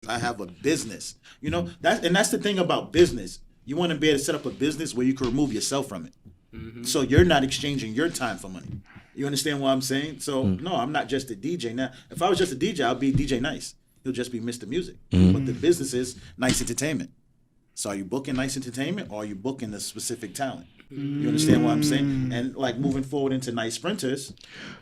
I have a business. You know, that's the thing about business. You want to be able to set up a business where you can remove yourself from it. Mm-hmm. So you're not exchanging your time for money. You understand what I'm saying? So no, I'm not just a DJ. Now, if I was just a DJ, I'll be DJ Nice. He'll just be Mr. Music. But the business is NYCE Entertainment. So are you booking NYCE Entertainment or are you booking a specific talent? You understand what I'm saying? And like moving forward into NYCE Sprinters,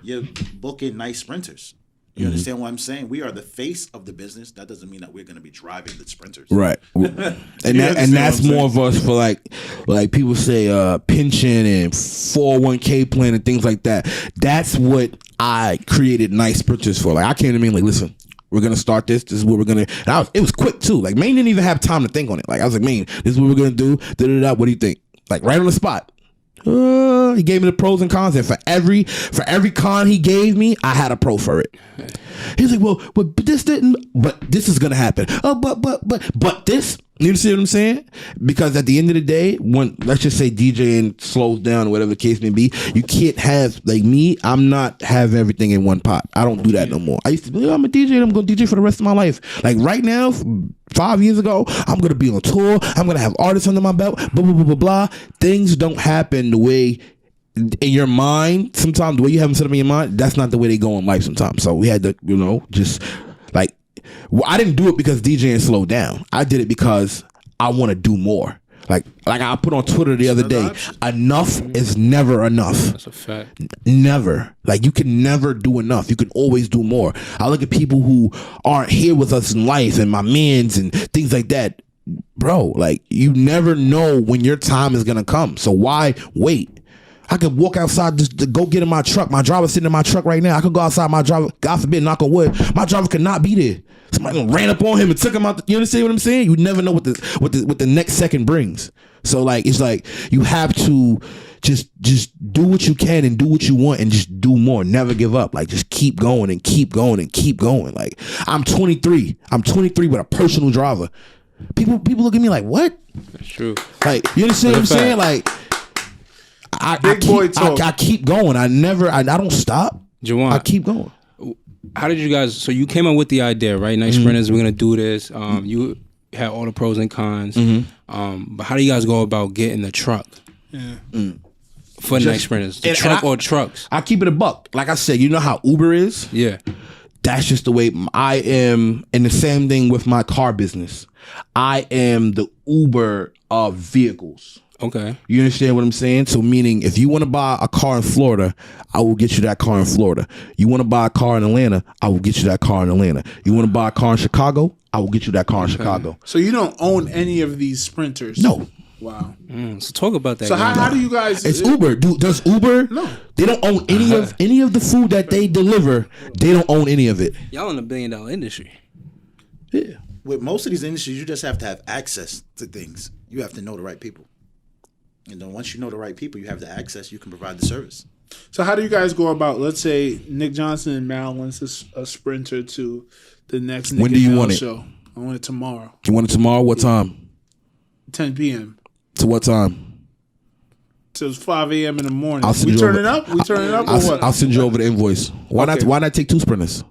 you're booking NYCE Sprinters. You understand what I'm saying? We are the face of the business. That doesn't mean that we're going to be driving the Sprinters. Right. and that's more of us for like people say pension and 401k plan and things like that. That's what I created NYCE Sprinters for. Like I came to me like, listen, we're going to start this. This is what we're going to. It was quick too. Like Maine didn't even have time to think on it. Like I was like, Maine, this is what we're going to do. Da-da-da. What do you think? Like right on the spot. He gave me the pros and cons, and for every con he gave me, I had a pro for it. He's like, well, but this didn't. But this is gonna happen. Oh, but this. You see what I'm saying? Because at the end of the day, when let's just say DJing slows down or whatever the case may be, you can't have like me. I'm not having everything in one pot. I don't do that no more. I used to be, I'm a DJ and I'm going to DJ for the rest of my life. Like right now, 5 years ago, I'm going to be on tour. I'm going to have artists under my belt. Blah blah blah blah blah. Things don't happen the way in your mind. Sometimes the way you have them set up in your mind, that's not the way they go in life. Sometimes, so we had to, just like. Well, I didn't do it because DJing slowed down. I did it because I want to do more. Like I put on Twitter the other day, enough is never enough. That's a fact. Never. Like you can never do enough. You can always do more. I look at people who aren't here with us in life and my mans and things like that. Bro, like you never know when your time is going to come. So why wait? I could walk outside just to go get in my truck. My driver's sitting in my truck right now. I could go outside. My driver, God forbid, knock on wood, my driver could not be there. Somebody ran up on him and took him out. You understand what I'm saying? You never know what the next second brings. So like it's like you have to just do what you can and do what you want and just do more. Never give up. Like just keep going and keep going and keep going. Like I'm 23. I'm 23 with a personal driver. People look at me like, what? That's true. Like you understand what I'm saying? Like. I keep going. I don't stop. Jawan, I keep going. How did you guys? So you came up with the idea, right? NYCE Sprinters, we're gonna do this. You had all the pros and cons. But how do you guys go about getting the truck? Yeah. For NYCE Sprinters, the truck or trucks? I keep it a buck. Like I said, you know how Uber is. Yeah. That's just the way I am, and the same thing with my car business. I am the Uber of vehicles. Okay. You understand what I'm saying? So meaning if you want to buy a car in Florida, I will get you that car in Florida. You want to buy a car in Atlanta, I will get you that car in Atlanta. You want to buy a car in Chicago, I will get you that car in Chicago. So you don't own any of these Sprinters? No. Wow. So talk about that. So how do you guys? It's Uber. Does Uber? No. They don't own any of the food that they deliver. They don't own any of it. Y'all in a $1 billion industry. Yeah. With most of these industries, you just have to have access to things. You have to know the right people. And then once you know the right people, you have the access, you can provide the service. So how do you guys go about, let's say Nick Johnson and Mal wants a Sprinter to the next Nick when do you want show? I want it tomorrow. You want it tomorrow? What time? 10 p.m. To what time? Till 5 a.m. in the morning. We turn it up or what? I'll send you over the invoice. Why not take 2 Sprinters?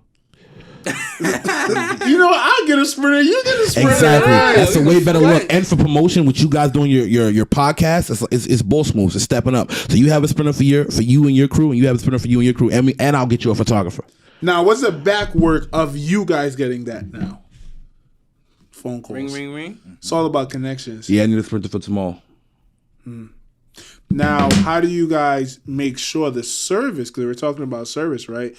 You know what? I'll get a Sprinter. You get a Sprinter. Exactly. Right. That's a way better look. And for promotion, with you guys doing your podcast, it's boss moves. It's stepping up. So you have a Sprinter for you and your crew, and you have a Sprinter for you and your crew, and I'll get you a photographer. Now, what's the back work of you guys getting that now? Phone calls. Ring. It's all about connections. Yeah, I need a Sprinter for tomorrow. Now, how do you guys make sure the service, because we're talking about service, right?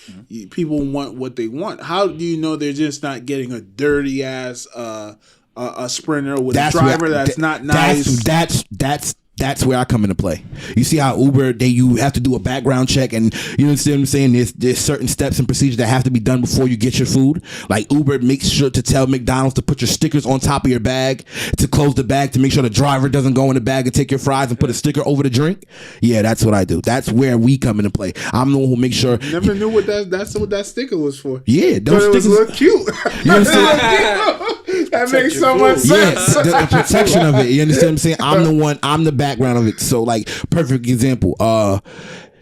People want what they want. How do you know they're just not getting a dirty ass a Sprinter with a driver that's not nice? That's where I come into play. You see how Uber, you have to do a background check, and you understand what I'm saying? There's certain steps and procedures that have to be done before you get your food. Like Uber makes sure to tell McDonald's to put your stickers on top of your bag, to close the bag, to make sure the driver doesn't go in the bag and take your fries and put a sticker over the drink. Yeah, that's what I do. That's where we come into play. I'm the one who makes sure. Never knew that's what that sticker was for. Yeah, those but it stickers look cute. You understand? That makes so much sense. Yeah, the protection of it. You understand what I'm saying? I'm the background of it. So like, perfect example.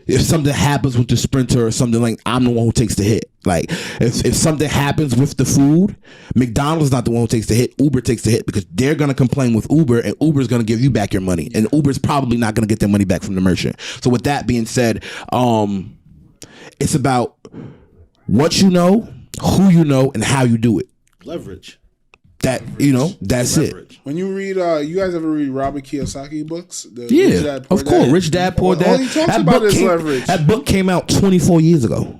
if something happens with the Sprinter or something, like, I'm the one who takes the hit. Like, if something happens with the food, McDonald's is not the one who takes the hit. Uber takes the hit because they're going to complain with Uber, and Uber's going to give you back your money. And Uber's probably not going to get their money back from the merchant. So with that being said, it's about what you know, who you know, and how you do it. Leverage. That's Leverage. it. When you read, you guys ever read Robert Kiyosaki books? Yeah, of course. Rich Dad, Poor Dad. All he talks about is leverage. That book came out 24 years ago.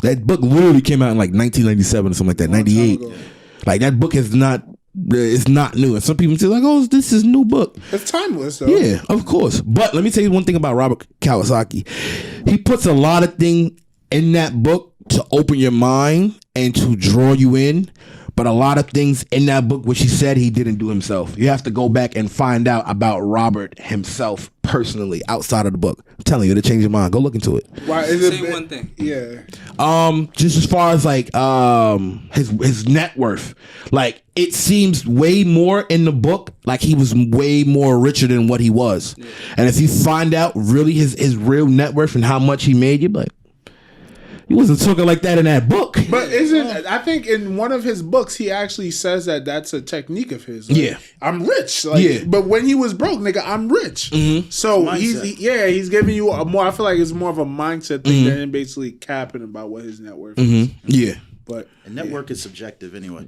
That book literally came out in like 1997 or something like that, 98. Like, that book is not, it's not new. And some people say like, oh, this is a new book. It's timeless, though. Yeah, of course. But let me tell you one thing about Robert Kiyosaki. He puts a lot of things in that book to open your mind and to draw you in. But a lot of things in that book, which he said he didn't do himself. You have to go back and find out about Robert himself personally outside of the book. I'm telling you, it'll change your mind. Go look into it. Why is Say one thing. Yeah. Just as far as like his net worth, like, it seems way more in the book like he was way more richer than what he was. Yeah. And if you find out really his real net worth and how much he made, you're like, he wasn't talking like that in that book. But I think in one of his books, he actually says that that's a technique of his. Like, yeah. I'm rich. Like, yeah. But when he was broke, nigga, I'm rich. Mm-hmm. So he's giving you a more, I feel like it's more of a mindset thing than basically capping about what his net worth is. Yeah. But network is subjective anyway.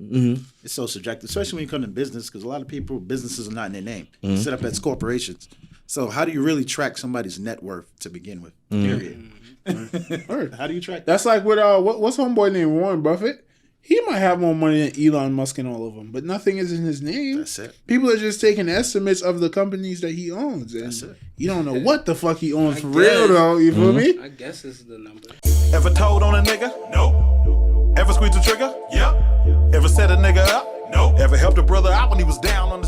It's so subjective, especially when you come to business, because a lot of people, businesses are not in their name. Set up as corporations. So how do you really track somebody's net worth to begin with? Period. How do you track that? That's like with what's homeboy named Warren Buffett? He might have more money than Elon Musk and all of them, but nothing is in his name. That's it. People are just taking estimates of the companies that he owns, and That's it. you don't know what the fuck he owns for real, though. You feel me? I guess this is the number. Ever told on a nigga? No. Ever squeezed the trigger? Yep. Ever set a nigga up? No. Ever helped a brother out when he was down on the